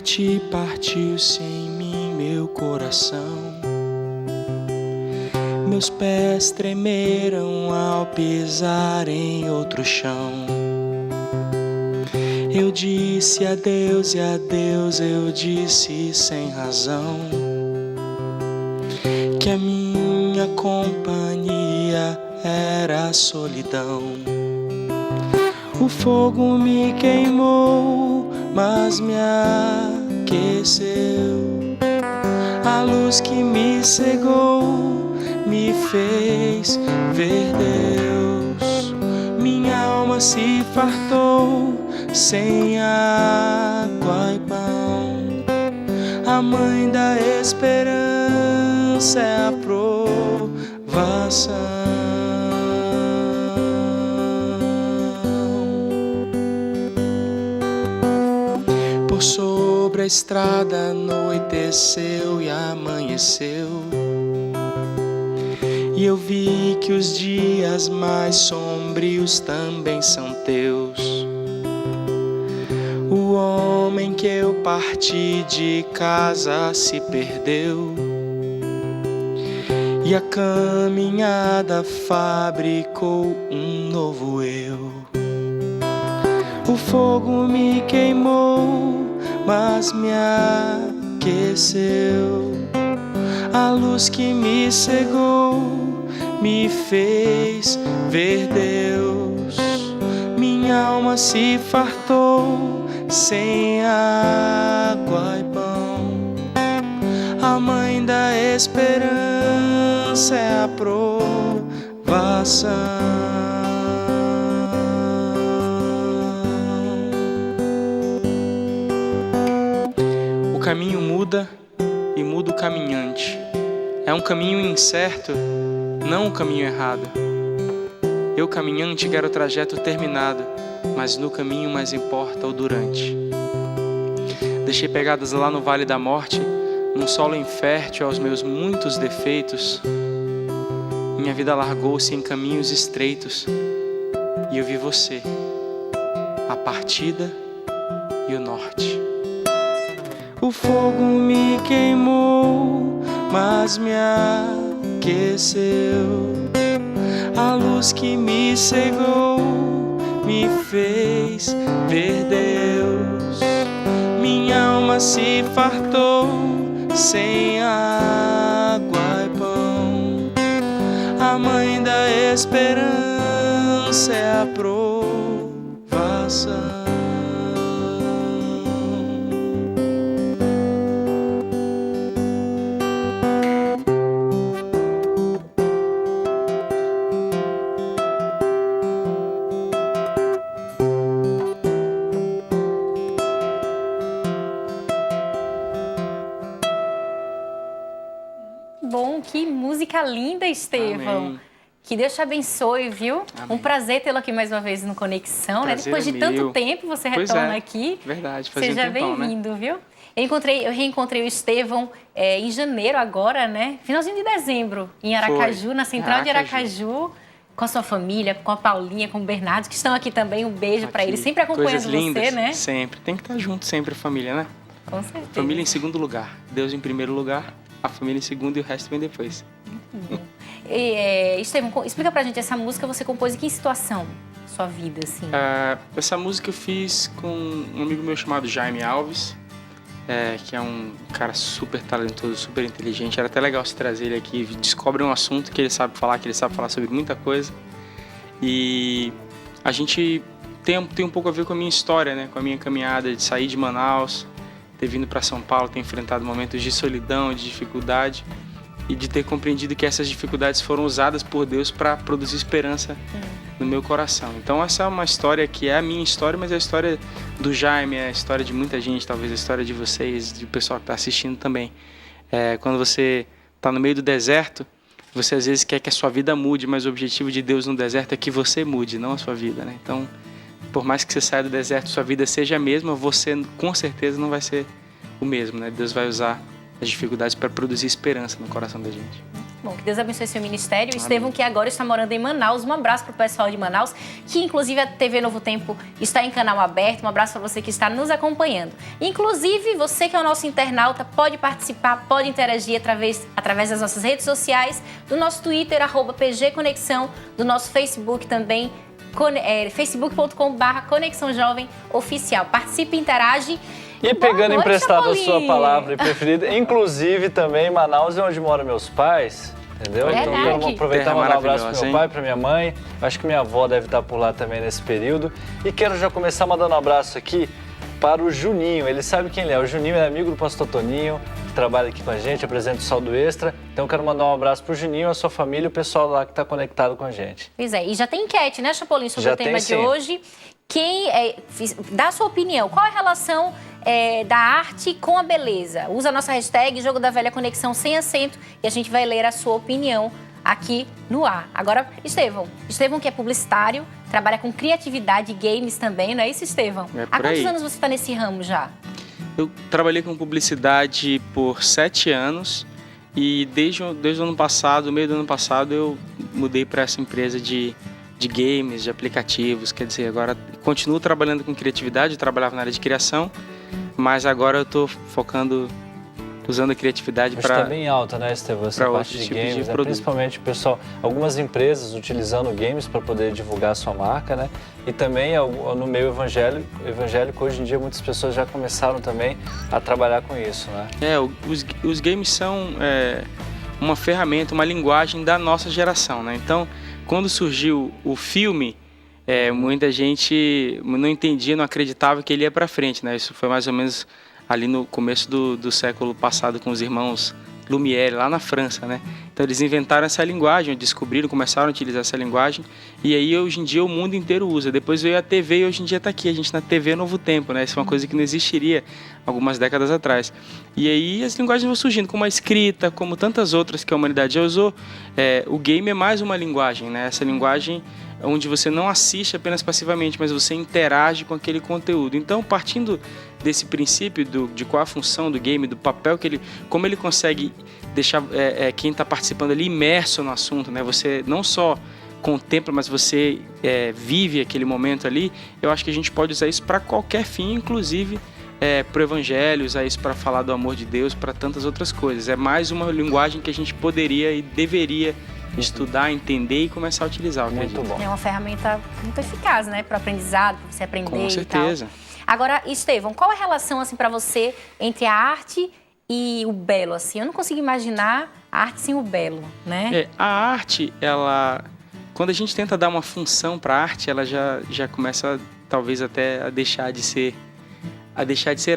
morte partiu-se em mim meu coração. Meus pés tremeram ao pisar em outro chão. Eu disse adeus e adeus eu disse sem razão, que a minha companhia era a solidão. O fogo me queimou, mas me aqueceu. A luz que me cegou me fez ver Deus. Minha alma se fartou sem água e pão. A mãe da esperança é a provação. Por sobre a estrada anoiteceu e amanheceu, e eu vi que os dias mais sombrios também são teus. O homem que eu parti de casa se perdeu, e a caminhada fabricou um novo eu. O fogo me queimou, mas me aqueceu. A luz que me cegou me fez ver Deus. Minha alma se fartou sem água e pão. A mãe da esperança é a provação. O caminho muda e muda o caminhante. É um caminho incerto, não um caminho errado. Eu, caminhante, quero o trajeto terminado, mas no caminho mais importa o durante. Deixei pegadas lá no vale da morte, num solo infértil aos meus muitos defeitos. Minha vida largou-se em caminhos estreitos, e eu vi você, a partida e o norte. O fogo me queimou, mas me aqueceu. A luz que me cegou me fez ver Deus. Minha alma se fartou sem água e pão. A mãe da esperança é a provação. Bom, que música linda, Estevão. Amém. Que Deus te abençoe, viu? Amém. Um prazer tê-lo aqui mais uma vez no Conexão, né? Prazer Depois é de tanto meu. tempo você Pois retorna é. aqui. Verdade, fazia Seja um tempão, bem-vindo, viu? Eu reencontrei o Estevão em janeiro agora, né? Finalzinho de dezembro, em Aracaju, na Central de Aracaju, com a sua família, com a Paulinha, com o Bernardo, que estão aqui também. Um beijo para eles, sempre acompanhando Coisas lindas, você, né? Sempre. Tem que estar junto sempre, a família, né? Com certeza. Família em segundo lugar. Deus em primeiro lugar, a família em segundo e o resto vem depois. Estevão, explica pra gente, essa música você compôs em que situação? Sua vida, assim? Essa música eu fiz com um amigo meu chamado Jaime Alves, que é um cara super talentoso, super inteligente. Era até legal se trazer ele aqui, descobre um assunto que ele sabe falar sobre muita coisa. E a gente tem um pouco a ver com a minha história, né? Com a minha caminhada de sair de Manaus, ter vindo para São Paulo, ter enfrentado momentos de solidão, de dificuldade, e de ter compreendido que essas dificuldades foram usadas por Deus para produzir esperança no meu coração. Então essa é uma história que é a minha história, mas é a história do Jaime, é a história de muita gente, talvez a história de vocês, do pessoal que está assistindo também. Quando você está no meio do deserto, você às vezes quer que a sua vida mude, mas o objetivo de Deus no deserto é que você mude, não a sua vida, né? Então, por mais que você saia do deserto, sua vida seja a mesma, você com certeza não vai ser o mesmo, né? Deus vai usar as dificuldades para produzir esperança no coração da gente. Bom, que Deus abençoe seu ministério. Amém. Estevão, que agora está morando em Manaus. Um abraço para o pessoal de Manaus, que inclusive a TV Novo Tempo está em canal aberto. Um abraço para você que está nos acompanhando. Inclusive, você que é o nosso internauta, pode participar, pode interagir através das nossas redes sociais, do nosso Twitter, @PGConexão, do nosso Facebook também, facebook.com/Conexão Jovem Oficial. Participe, interage. E pegando emprestado a sua palavra preferida, inclusive também Manaus é onde moram meus pais, entendeu? Então eu quero aproveitar e mandar um abraço para meu pai, para minha mãe. Acho que minha avó deve estar por lá também nesse período. E quero já começar mandando um abraço aqui para o Juninho. Ele sabe quem ele é. O Juninho é amigo do pastor Toninho, que trabalha aqui com a gente, apresenta o Saldo Extra. Então eu quero mandar um abraço para o Juninho, a sua família e o pessoal lá que está conectado com a gente. Pois é, e já tem enquete, né, Chapolin, sobre o tema de hoje. Quem dá a sua opinião? Qual é a relação da arte com a beleza? Usa a nossa hashtag Jogo da Velha Conexão sem acento e a gente vai ler a sua opinião aqui no ar. Agora, Estevão que é publicitário, trabalha com criatividade e games também, não é isso, Estevão? Há quantos anos você está nesse ramo já? Eu trabalhei com publicidade por 7 anos e desde o ano passado, meio do ano passado, eu mudei para essa empresa de games, de aplicativos, quer dizer, agora continuo trabalhando com criatividade, eu trabalhava na área de criação, mas agora eu estou focando, usando a criatividade para... Está bem alta, né, Estevão, essa parte de games, né? Principalmente, pessoal, algumas empresas utilizando games para poder divulgar a sua marca, né? E também no meio evangélico, hoje em dia muitas pessoas já começaram também a trabalhar com isso, né? Os games são uma ferramenta, uma linguagem da nossa geração, né? Então, quando surgiu o filme, muita gente não entendia, não acreditava que ele ia para frente, né? Isso foi mais ou menos ali no começo do século passado com os irmãos Lumière, lá na França, né? Então eles inventaram essa linguagem, descobriram, começaram a utilizar essa linguagem e aí hoje em dia o mundo inteiro usa. Depois veio a TV e hoje em dia está aqui, a gente na TV Novo Tempo, né? Isso é uma coisa que não existiria algumas décadas atrás. E aí as linguagens vão surgindo, como a escrita, como tantas outras que a humanidade já usou. O game é mais uma linguagem, né? Essa linguagem onde você não assiste apenas passivamente, mas você interage com aquele conteúdo. Então, partindo desse princípio de qual a função do game, do papel que como ele consegue deixar quem está participando ali imerso no assunto, né? Você não só contempla, mas você vive aquele momento ali. Eu acho que a gente pode usar isso para qualquer fim, inclusive para o evangelho, usar isso para falar do amor de Deus, para tantas outras coisas. É mais uma linguagem que a gente poderia e deveria estudar, entender e começar a utilizar. Muito bom. É uma ferramenta muito eficaz, né, para aprendizado, para você aprender. Com certeza. E tal. Agora, Estevão, qual é a relação assim para você entre a arte e o belo, assim? Eu não consigo imaginar a arte sem o belo, né? A arte, quando a gente tenta dar uma função para a arte, ela já começa talvez até a deixar de ser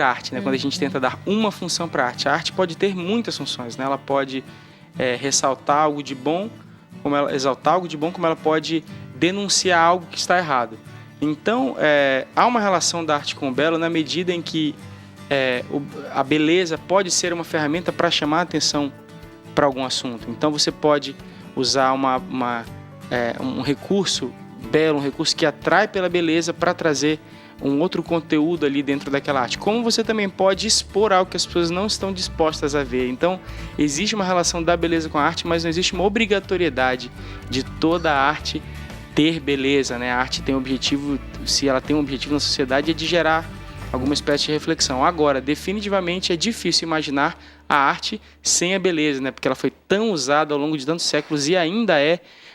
arte, né? Quando a gente tenta dar uma função para a arte pode ter muitas funções, né? Ela pode ressaltar algo de bom, exaltar algo de bom, como ela pode denunciar algo que está errado. Então, há uma relação da arte com o belo na medida em que a beleza pode ser uma ferramenta para chamar a atenção para algum assunto. Então, você pode usar um recurso belo, um recurso que atrai pela beleza para trazer um outro conteúdo ali dentro daquela arte. Como você também pode expor algo que as pessoas não estão dispostas a ver. Então, existe uma relação da beleza com a arte, mas não existe uma obrigatoriedade de toda a arte ter beleza, né? A arte tem um objetivo, se ela tem um objetivo na sociedade, é de gerar alguma espécie de reflexão. Agora, definitivamente é difícil imaginar a arte sem a beleza, né? Porque ela foi tão usada ao longo de tantos séculos e ainda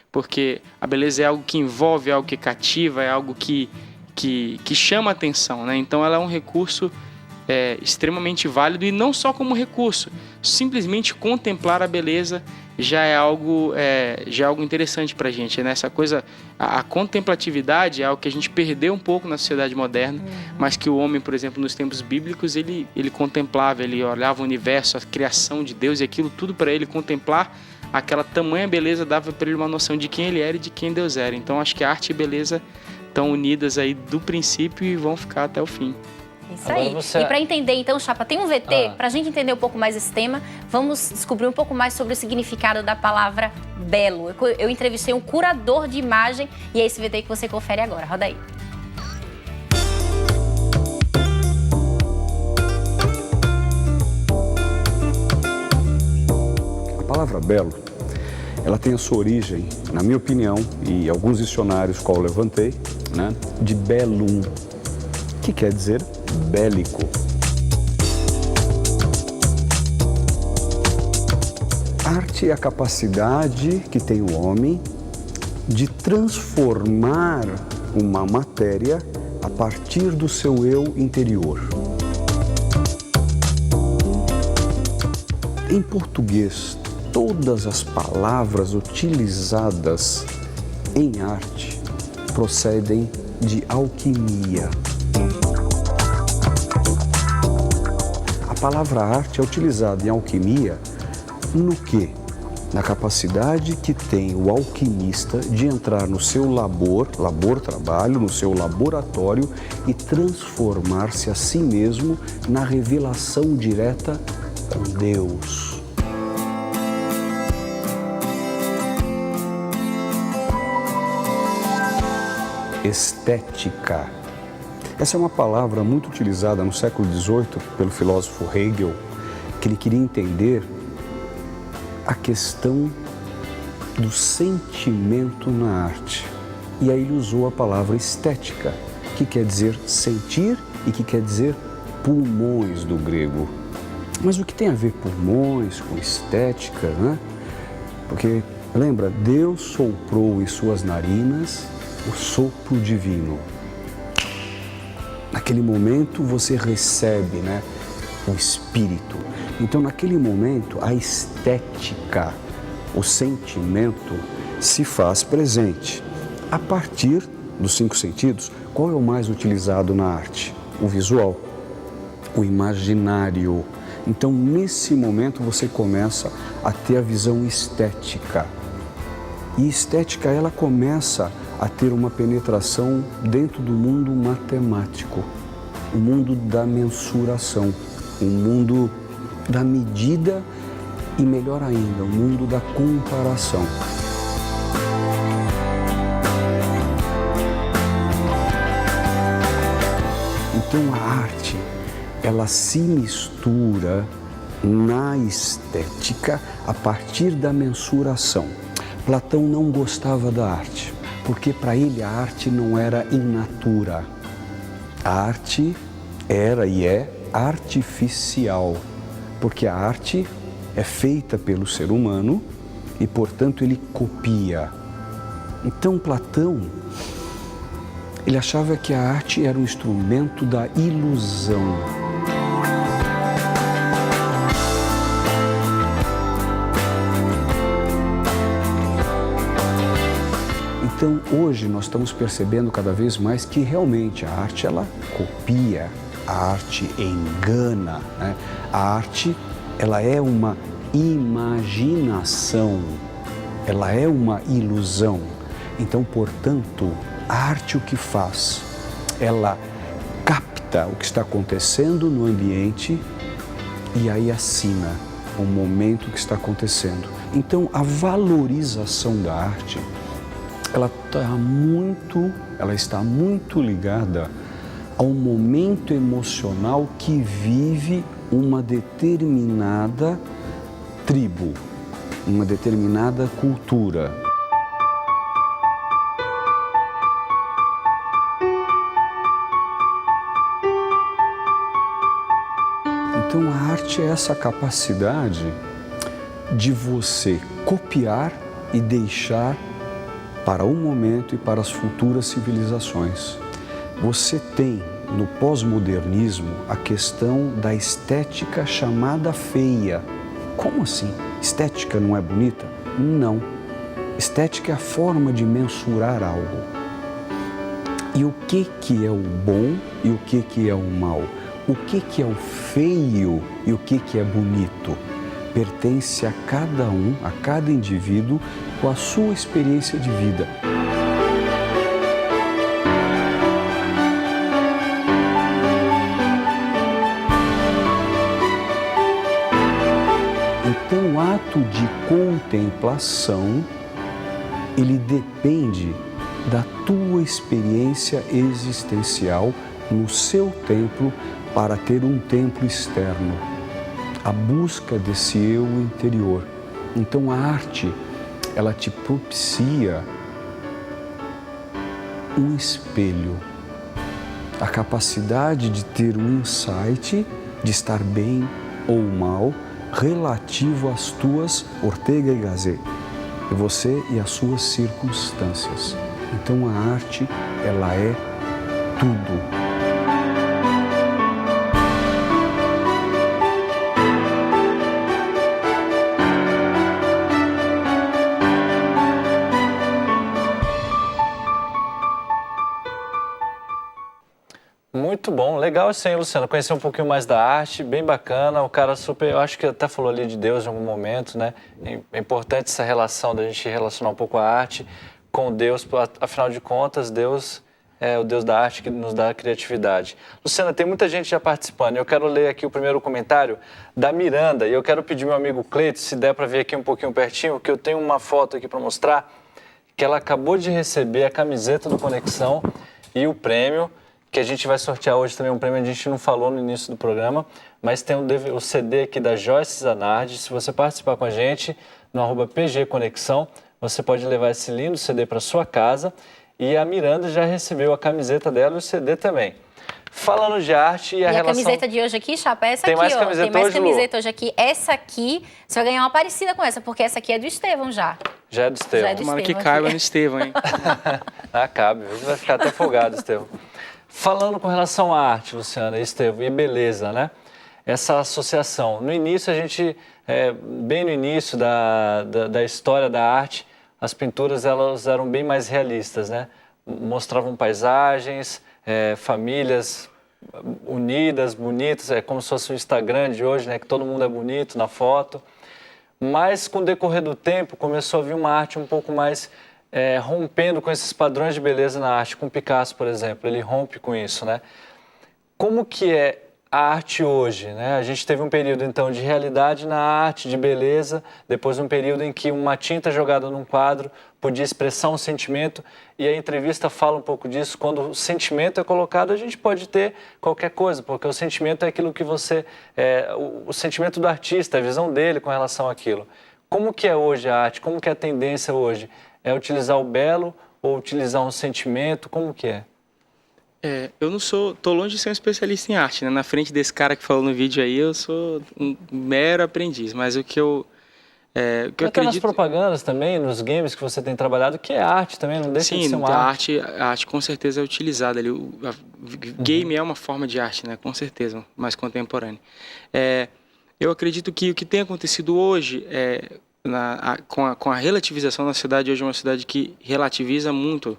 porque a beleza é algo que envolve, é algo que cativa, é algo que chama a atenção, né? Então ela é um recurso extremamente válido e não só como recurso, simplesmente contemplar a beleza já é algo interessante para a gente, né? Essa coisa, a contemplatividade é algo que a gente perdeu um pouco na sociedade moderna, mas que o homem, por exemplo, nos tempos bíblicos, ele contemplava, ele olhava o universo, a criação de Deus e aquilo tudo para ele contemplar, aquela tamanha beleza dava para ele uma noção de quem ele era e de quem Deus era. Então acho que arte e beleza estão unidas aí do princípio e vão ficar até o fim. Isso aí. E para entender, então, Chapa, tem um VT, para a gente entender um pouco mais esse tema, vamos descobrir um pouco mais sobre o significado da palavra belo. Eu entrevistei um curador de imagem e é esse VT que você confere agora. Roda aí. A palavra belo, ela tem a sua origem, na minha opinião, e alguns dicionários qual eu levantei, né, de bellum, que quer dizer bélico. Arte é a capacidade que tem o homem de transformar uma matéria a partir do seu eu interior. Em português, todas as palavras utilizadas em arte procedem de alquimia. A palavra arte é utilizada em alquimia no quê? Na capacidade que tem o alquimista de entrar no seu trabalho, no seu laboratório e transformar-se a si mesmo na revelação direta com Deus. Estética. Essa é uma palavra muito utilizada no século XVIII pelo filósofo Hegel, que ele queria entender a questão do sentimento na arte. E aí ele usou a palavra estética, que quer dizer sentir e que quer dizer pulmões do grego. Mas o que tem a ver pulmões com estética, né? Porque, lembra, Deus soprou em suas narinas o sopro divino. Naquele momento você recebe, né, o Espírito. Então, naquele momento, a estética, o sentimento, se faz presente. A partir dos 5 sentidos, qual é o mais utilizado na arte? O visual, o imaginário. Então, nesse momento, você começa a ter a visão estética. E estética, ela começa a ter uma penetração dentro do mundo matemático, o mundo da mensuração, o mundo da medida e, melhor ainda, o mundo da comparação. Então a arte, ela se mistura na estética a partir da mensuração. Platão não gostava da arte, porque para ele a arte não era in natura. A arte era e é artificial, porque a arte é feita pelo ser humano e, portanto, ele copia. Então, Platão, ele achava que a arte era um instrumento da ilusão. Então, hoje nós estamos percebendo cada vez mais que realmente a arte, ela copia, a arte engana, né? A arte, ela é uma imaginação, ela é uma ilusão. Então, portanto, a arte o que faz? Ela capta o que está acontecendo no ambiente e aí assina o momento que está acontecendo. Então, a valorização da arte, ela está muito ligada ao momento emocional que vive uma determinada tribo, uma determinada cultura. Então a arte é essa capacidade de você copiar e deixar para o momento e para as futuras civilizações. Você tem no pós-modernismo a questão da estética chamada feia. Como assim? Estética não é bonita? Não. Estética é a forma de mensurar algo. E o que é o bom e o que é o mal? O que é o feio e o que é bonito? Pertence a cada um, a cada indivíduo, com a sua experiência de vida. Então, o ato de contemplação, ele depende da tua experiência existencial no seu templo para ter um templo externo. A busca desse eu interior. Então a arte, ela te propicia um espelho, a capacidade de ter um insight, de estar bem ou mal, relativo às tuas Ortega y Gasset, você e as suas circunstâncias. Então a arte, ela é tudo. Muito bom, legal isso aí, Luciano. Conhecer um pouquinho mais da arte, bem bacana. O cara super, eu acho que até falou ali de Deus em algum momento, né? É importante essa relação da gente relacionar um pouco a arte com Deus, afinal de contas, Deus é o Deus da arte que nos dá a criatividade. Luciana, tem muita gente já participando. Eu quero ler aqui o primeiro comentário da Miranda e eu quero pedir meu amigo Cleito, se der para ver aqui um pouquinho pertinho, que eu tenho uma foto aqui para mostrar, que ela acabou de receber a camiseta do Conexão e o prêmio, que a gente vai sortear hoje também, um prêmio que a gente não falou no início do programa, mas tem o CD aqui da Joyce Zanardi. Se você participar com a gente no @PGConexão, você pode levar esse lindo CD para sua casa. E a Miranda já recebeu a camiseta dela e o CD também. Falando de arte e a relação... a camiseta de hoje aqui, Chapa, é essa tem aqui, mais ó. Camiseta tem mais hoje, camiseta hoje aqui. Essa aqui, você vai ganhar uma parecida com essa, porque essa aqui é do Estevão já. Já é do Estevão. Já é do Tomara que Estevão caiba aqui. no Estevão, hein? Ah, cabe. Hoje vai ficar até folgado, Estevão. Falando com relação à arte, Luciana e Estevão, e beleza, né? Essa associação. No início, a gente, bem no início da história da arte, as pinturas elas eram bem mais realistas, né? Mostravam paisagens, famílias unidas, bonitas, como se fosse o Instagram de hoje, né? Que todo mundo é bonito na foto. Mas, com o decorrer do tempo, começou a vir uma arte um pouco mais... rompendo com esses padrões de beleza na arte, com Picasso, por exemplo, ele rompe com isso, né? Como que é a arte hoje, né? A gente teve um período, então, de realidade na arte, de beleza, depois um período em que uma tinta jogada num quadro podia expressar um sentimento, e a entrevista fala um pouco disso. Quando o sentimento é colocado, a gente pode ter qualquer coisa, porque o sentimento é aquilo que você... o sentimento do artista, a visão dele com relação àquilo. Como que é hoje a arte? Como que é a tendência hoje? É utilizar o belo ou utilizar um sentimento? Como que é? Eu não sou... Tô longe de ser um especialista em arte, né? Na frente desse cara que falou no vídeo aí, eu sou um mero aprendiz. Mas o que eu... o que eu acredito... nas propagandas também, nos games que você tem trabalhado, que é arte também, não deixa de ser uma arte. A arte com certeza é utilizada ali. Game é uma forma de arte, né? Com certeza, mais contemporânea. Eu acredito que o que tem acontecido hoje com a relativização da cidade, hoje é uma cidade que relativiza muito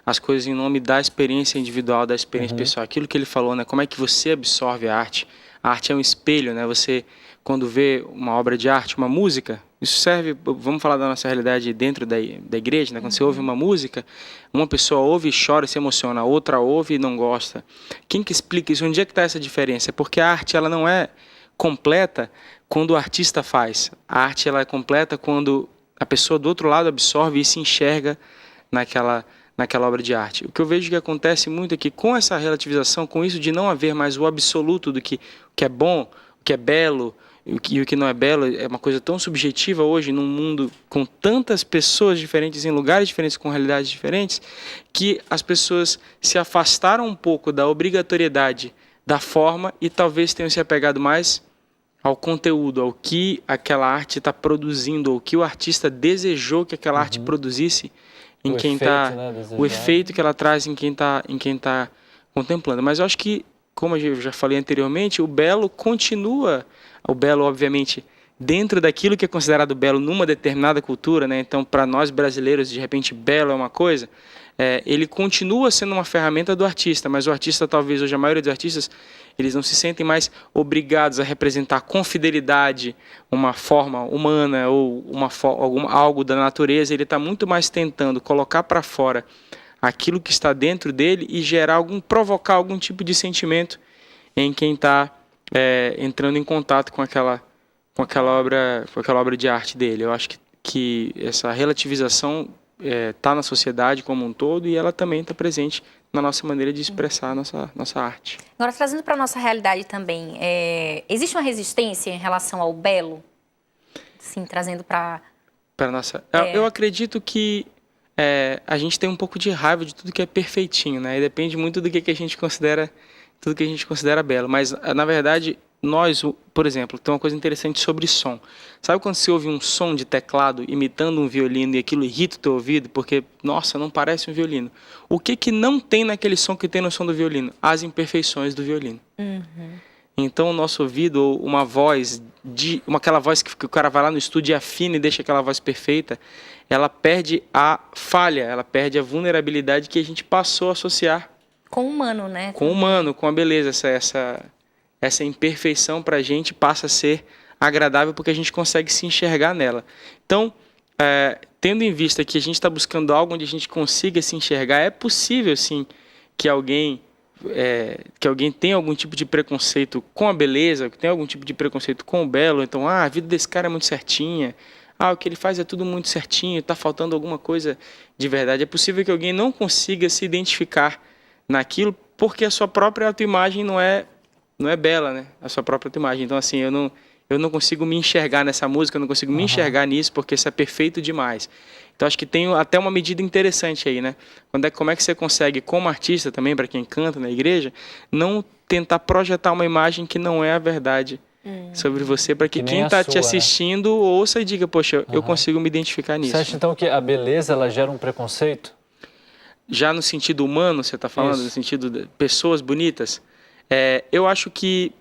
as coisas em nome da experiência individual, da experiência pessoal. Aquilo que ele falou, né? Como é que você absorve a arte? A arte é um espelho, né? Você, quando vê uma obra de arte, uma música, isso serve, vamos falar da nossa realidade dentro da igreja, né? Quando você ouve uma música, uma pessoa ouve e chora e se emociona, a outra ouve e não gosta. Quem que explica isso? Onde é que está essa diferença? É porque a arte, ela não é completa quando o artista faz. A arte, ela é completa quando a pessoa do outro lado absorve e se enxerga naquela obra de arte. O que eu vejo que acontece muito é que com essa relativização, com isso de não haver mais o absoluto do que o que é bom, o que é belo e o que não é belo, é uma coisa tão subjetiva hoje num mundo com tantas pessoas diferentes, em lugares diferentes, com realidades diferentes, que as pessoas se afastaram um pouco da obrigatoriedade da forma e talvez tenham se apegado mais ao conteúdo, ao que aquela arte está produzindo, ao que o artista desejou que aquela arte produzisse em quem está, o efeito que ela traz em quem tá contemplando. Mas eu acho que, como eu já falei anteriormente, o belo continua, o belo obviamente dentro daquilo que é considerado belo numa determinada cultura, né? Então, para nós brasileiros, de repente, belo é uma coisa, ele continua sendo uma ferramenta do artista, mas o artista, talvez hoje a maioria dos artistas, eles não se sentem mais obrigados a representar com fidelidade uma forma humana ou algo da natureza. Ele está muito mais tentando colocar para fora aquilo que está dentro dele e provocar algum tipo de sentimento em quem está entrando em contato com aquela obra de arte dele. Eu acho que essa relativização está na sociedade como um todo e ela também está presente na nossa maneira de expressar a nossa arte. Agora, trazendo para a nossa realidade também, existe uma resistência em relação ao belo? Sim, trazendo para nossa... Eu acredito que a gente tem um pouco de raiva de tudo que é perfeitinho, né? E depende muito do que a gente considera, tudo que a gente considera belo. Mas, na verdade, nós, por exemplo, tem uma coisa interessante sobre som. Sabe quando você ouve um som de teclado imitando um violino e aquilo irrita o teu ouvido? Porque, nossa, não parece um violino. O que não tem naquele som que tem no som do violino? As imperfeições do violino. Uhum. Então, o nosso ouvido, ou uma voz, aquela voz que o cara vai lá no estúdio e afina e deixa aquela voz perfeita, ela perde a falha, ela perde a vulnerabilidade que a gente passou a associar. Com o humano, né? Com o humano, com a beleza. Essa imperfeição para a gente passa a ser agradável porque a gente consegue se enxergar nela. Então, tendo em vista que a gente está buscando algo onde a gente consiga se enxergar, é possível, sim, que alguém tenha algum tipo de preconceito com a beleza, que tenha algum tipo de preconceito com o belo. Então, a vida desse cara é muito certinha, o que ele faz é tudo muito certinho, está faltando alguma coisa de verdade. É possível que alguém não consiga se identificar naquilo porque a sua própria autoimagem não é bela, né? A sua própria autoimagem. Então, assim, eu não consigo me enxergar nessa música, eu não consigo me enxergar nisso porque isso é perfeito demais. Então, acho que tem até uma medida interessante aí, né? Como é que você consegue, como artista também, para quem canta na igreja, não tentar projetar uma imagem que não é a verdade sobre você, para que quem está te assistindo ouça e diga, poxa, eu consigo me identificar nisso. Você acha, então, que a beleza, ela gera um preconceito? Já no sentido humano, você está falando, no sentido de pessoas bonitas? Eu acho que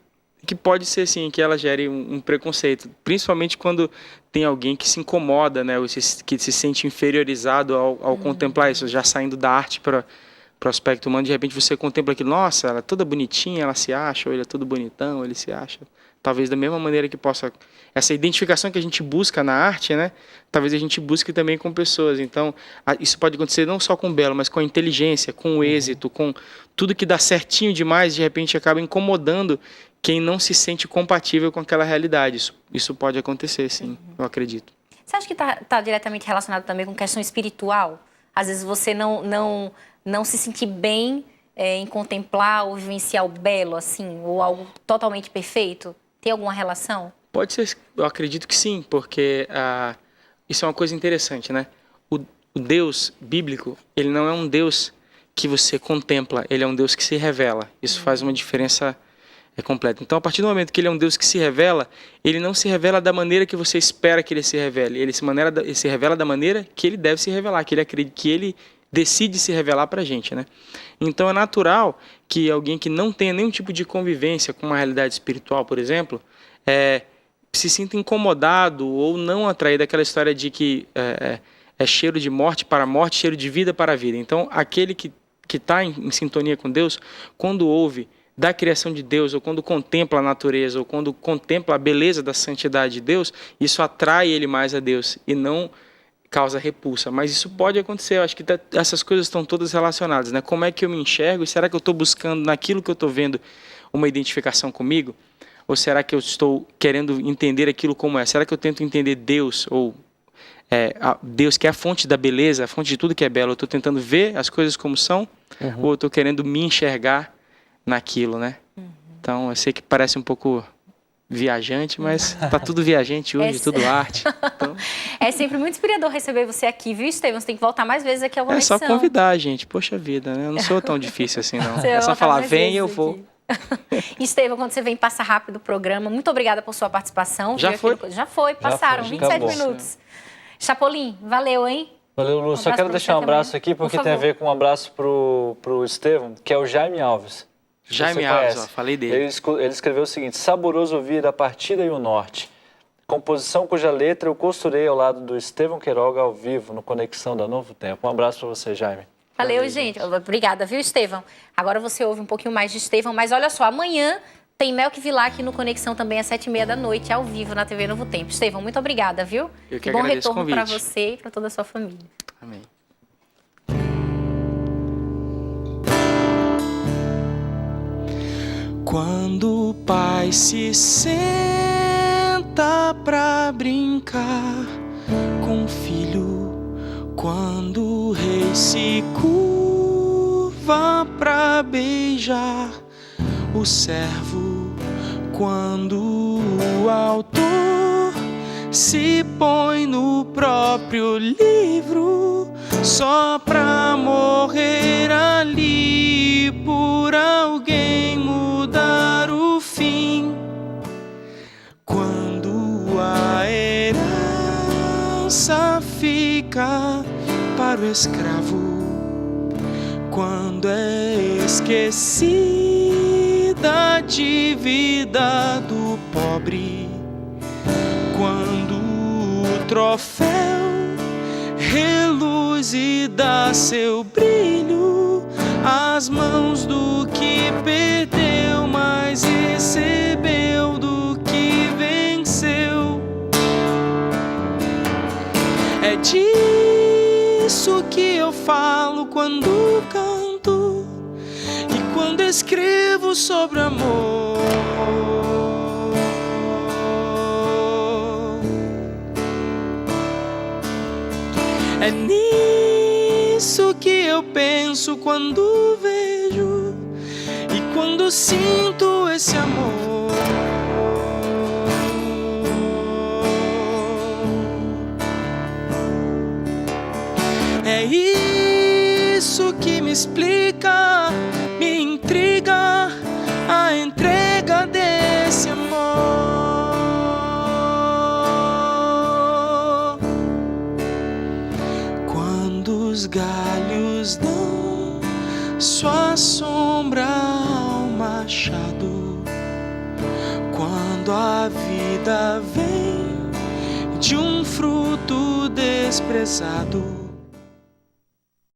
pode ser, sim, que ela gere um preconceito, principalmente quando tem alguém que se incomoda, né, ou que se sente inferiorizado ao contemplar isso, já saindo da arte para o aspecto humano. De repente você contempla aquilo, nossa, ela é toda bonitinha, ela se acha, ou ele é todo bonitão, ou ele se acha. Talvez da mesma maneira que possa... Essa identificação que a gente busca na arte, né, talvez a gente busque também com pessoas. Então, isso pode acontecer não só com o belo, mas com a inteligência, com o êxito, com tudo que dá certinho demais, de repente acaba incomodando quem não se sente compatível com aquela realidade. Isso pode acontecer, sim, eu acredito. Você acha que está diretamente relacionado também com questão espiritual? Às vezes você não se sentir bem em contemplar ou vivenciar o belo, assim, ou algo totalmente perfeito? Tem alguma relação? Pode ser, eu acredito que sim, porque isso é uma coisa interessante, né? O Deus bíblico, ele não é um Deus que você contempla, ele é um Deus que se revela. Isso faz uma diferença completa. Então, a partir do momento que ele é um Deus que se revela, ele não se revela da maneira que você espera que ele se revele. Ele se revela da maneira que ele deve se revelar, que ele decide se revelar para a gente, né? Então, é natural que alguém que não tenha nenhum tipo de convivência com uma realidade espiritual, por exemplo, se sinta incomodado ou não atraído daquela história de que é cheiro de morte para a morte, cheiro de vida para a vida. Então, aquele que está em sintonia com Deus, quando ouve da criação de Deus, ou quando contempla a natureza, ou quando contempla a beleza da santidade de Deus, isso atrai ele mais a Deus e não causa repulsa. Mas isso pode acontecer, eu acho que essas coisas estão todas relacionadas, né? Como é que eu me enxergo? E será que eu estou buscando naquilo que eu estou vendo uma identificação comigo? Ou será que eu estou querendo entender aquilo como é? Será que eu tento entender Deus, ou Deus que é a fonte da beleza, a fonte de tudo que é belo? Eu estou tentando ver as coisas como são, ou eu estou querendo me enxergar naquilo, né? Então, eu sei que parece um pouco viajante, mas tá tudo viajante hoje, tudo arte. Então... É sempre muito inspirador receber você aqui, viu, Estevão? Você tem que voltar mais vezes aqui ao Conexão. É só convidar, gente. Poxa vida, né? Eu não sou tão difícil assim, não. É só falar, vem e eu vou. Estevão, quando você vem, passa rápido o programa. Muito obrigada por sua participação. Já foi? Já foi, passaram 27 minutos. Chapolin, valeu, hein? Valeu, Lu. Só quero deixar um abraço aqui, porque tem a ver com um abraço pro Estevão, que é o Jaime Alves. Jaime Alves, ó, falei dele. Ele escreveu o seguinte: saboroso ouvir a partida e o norte. Composição cuja letra eu costurei ao lado do Estevão Queiroga ao vivo, no Conexão da Novo Tempo. Um abraço para você, Jaime. Valeu, gente. Obrigada, viu, Estevão? Agora você ouve um pouquinho mais de Estevão, mas olha só, amanhã tem Melk Vilar aqui no Conexão também às 7h30 da noite, ao vivo na TV Novo Tempo. Estevão, muito obrigada, viu? Eu que bom agradeço retorno o para convite. você e para toda a sua família. Amém. Quando o pai se senta pra brincar com o filho, quando o rei se curva pra beijar o servo, quando o autor se põe no próprio livro só pra morrer ali por alguém mudar o fim. Quando a herança fica para o escravo, quando é esquecida a dívida do pobre, quando o troféu reluz e dá seu brilho às mãos do que perdeu, mas recebeu do que venceu. É disso que eu falo quando canto e quando escrevo sobre amor. É nisso que eu penso quando vejo e quando sinto esse amor. É isso que me explica, me intriga a entrega desse amor. Quando os galhos dão sua sombra ao machado, quando a vida vem de um fruto desprezado,